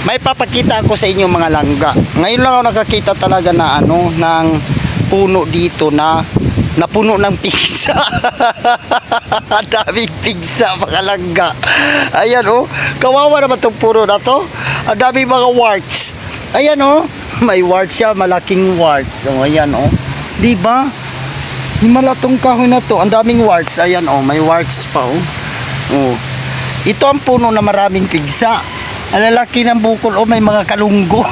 May papakita ako sa inyo mga langga. Ngayon lang ako nakakita talaga na ano, ng puno dito na napuno ng pigsa. Daming pigsa mga langga. Ayan oh, kawawa naman itong puno na to. Ang daming mga warts. Ayan oh, may warts siya, malaking warts. Oh, ayan oh. Diba? Himala tong kahoy na to, ang daming warts. Ayan oh, may warts pa oh. Oh. Ito ang puno na maraming pigsa. Ang lalaki ng bukol oh, may mga kalunggo.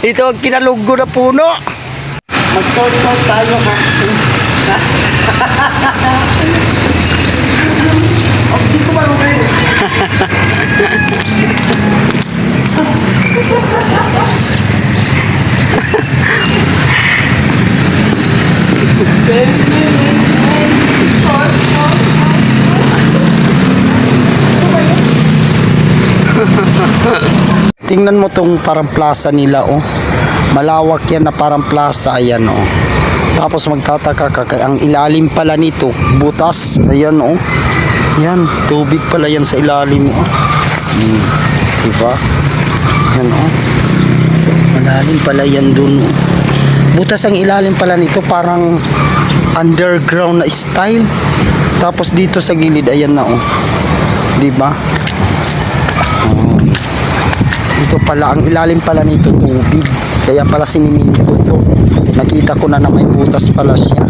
Ito ang kinalunggo na puno. Mag-turn tayo ha. Oh, di ko marunong. Tingnan mo tong parang plaza nila oh. Malawak yan na parang plaza, ayan oh. Tapos magtataka ka, ang ilalim pala nito butas, ayan oh. Yan, tubig pala yan sa ilalim oh. Diba? Yan oh. Malalim pala yan dun oh. Butas ang ilalim pala nito, parang underground na style. Tapos dito sa gilid, ayan na oh. Diba? Oh. Dito pala, ang ilalim pala nito tubig. Kaya pala siniminto to. Nakita ko na may butas pala siya.